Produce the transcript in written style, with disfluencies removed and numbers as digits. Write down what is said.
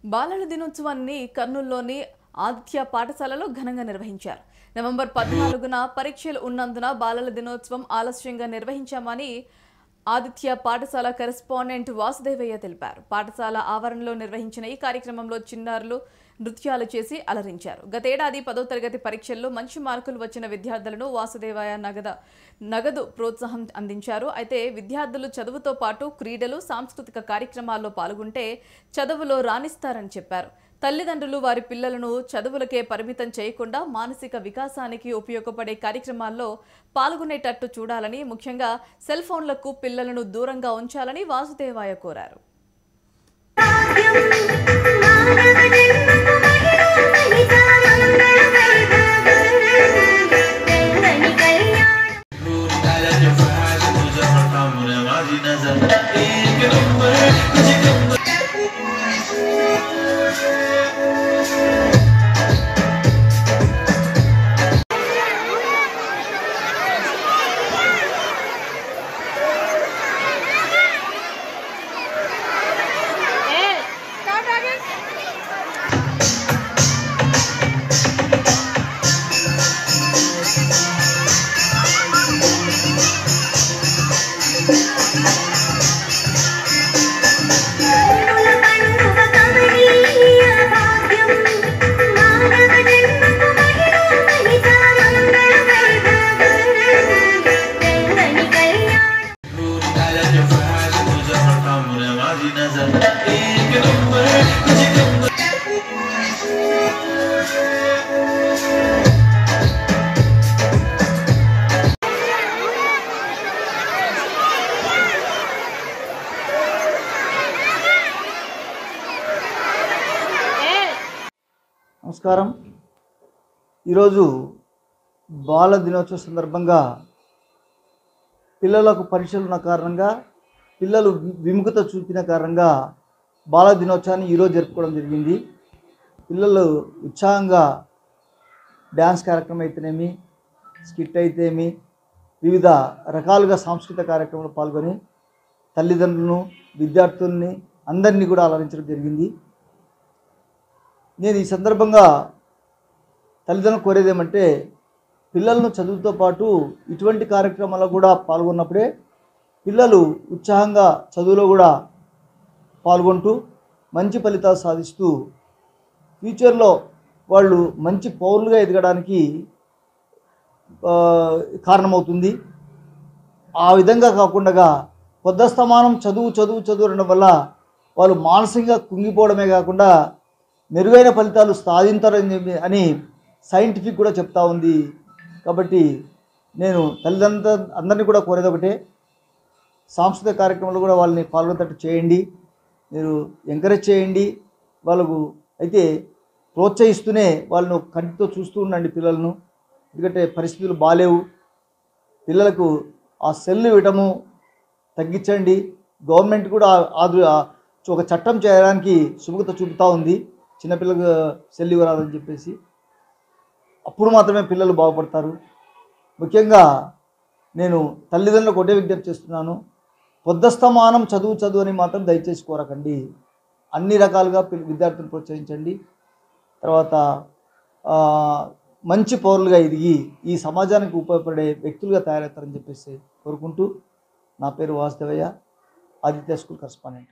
బాలల దినోత్సవాన్ని కర్నూలులోని ఆదిత్య పాఠశాలలో ఘనంగా నిర్వహించారు. నవంబర్ 14న పరీక్షలు ఉన్నందున బాలల దినోత్సవం ఆలస్యంగా నిర్వహించామని ఆదిత్య పాఠశాల కరెస్పాండెంట్ వాసుదేవయ్య తెలిపారు. పాఠశాల ఆవరణలో నిర్వహించిన ఈ కార్యక్రమంలో చిన్నారులు నృత్యాలు చేసి అలరించారు. గతేడాది 10వ తరగతి పరీక్షల్లో మంచి మార్కులు వచ్చిన విద్యార్థులను వాసుదేవయ్య నగదు ప్రోత్సాహం అందించారు. అయితే విద్యార్థులు చదువుతో పాటు క్రీడలు, సాంస్కృతిక కార్యక్రమాల్లో పాల్గొంటే చదువులో రాణిస్తారని చెప్పారు. తల్లిదండ్రులు వారి పిల్లలను చదువులకే పరిమితం చేయకుండా మానసిక వికాసానికి ఉపయోగపడే కార్యక్రమాల్లో పాల్గొనేటట్టు చూడాలని, ముఖ్యంగా సెల్ ఫోన్లకు పిల్లలను దూరంగా ఉంచాలని వాసుదేవయ్య కోరారు. నమస్కారం. ఈరోజు బాల దినోత్సవ సందర్భంగా పిల్లలకు పరీక్షలు ఉన్న కారణంగా, పిల్లలు విముఖత చూపిన కారణంగా బాల దినోత్సవాన్ని ఈరోజు జరుపుకోవడం జరిగింది. పిల్లలు ఉత్సాహంగా డ్యాన్స్ కార్యక్రమం అయితేనేమి, స్కిట్ అయితేమి, వివిధ రకాలుగా సాంస్కృతిక కార్యక్రమాలు పాల్గొని తల్లిదండ్రులను, విద్యార్థుల్ని అందరినీ కూడా అలరించడం జరిగింది. నేను ఈ సందర్భంగా తల్లిదండ్రులు కోరేది ఏమంటే, పిల్లలను చదువుతో పాటు ఇటువంటి కార్యక్రమాల్లో కూడా పాల్గొన్నప్పుడే పిల్లలు ఉత్సాహంగా చదువులో కూడా పాల్గొంటూ మంచి ఫలితాలు సాధిస్తూ ఫ్యూచర్లో వాళ్ళు మంచి పౌరులుగా ఎదగడానికి కారణమవుతుంది. ఆ విధంగా కాకుండా పొద్దస్తమానం చదువు అనడం వల్ల వాళ్ళు మానసికంగా కుంగిపోవడమే కాకుండా మెరుగైన ఫలితాలు సాధించారని అని సైంటిఫిక్ కూడా చెప్తా ఉంది. కాబట్టి నేను తల్లిదండ్రులు అందరినీ కూడా కోరేది ఒకటే, సాంస్కృతిక కార్యక్రమాలు కూడా వాళ్ళని పాల్గొనేటట్టు చేయండి, మీరు ఎంకరేజ్ చేయండి. వాళ్ళకు అయితే ప్రోత్సహిస్తూనే వాళ్ళను కంటితో చూస్తూ ఉండండి పిల్లలను. ఎందుకంటే పరిస్థితులు బాలేవు. పిల్లలకు ఆ సెల్ ఇవ్వటము తగ్గించండి. గవర్నమెంట్ కూడా ఒక చట్టం చేయడానికి సుముఖత చూపుతూ ఉంది, చిన్నపిల్లలకు సెల్ ఇవ్వరాదని చెప్పేసి. అప్పుడు మాత్రమే పిల్లలు బాగుపడతారు. ముఖ్యంగా నేను తల్లిదండ్రులకు ఒకటే విజ్ఞప్తి చేస్తున్నాను, పొద్దస్తమానం చదువు అని మాత్రం దయచేసి కోరకండి. అన్ని రకాలుగా విద్యార్థులను ప్రోత్సహించండి. తర్వాత మంచి పౌరులుగా ఎదిగి ఈ సమాజానికి ఉపయోగపడే వ్యక్తులుగా తయారవుతారని చెప్పేసి కోరుకుంటూ, నా పేరు వాసుదేవయ్య, ఆదిత్య స్కూల్ కరెస్పాండెంట్.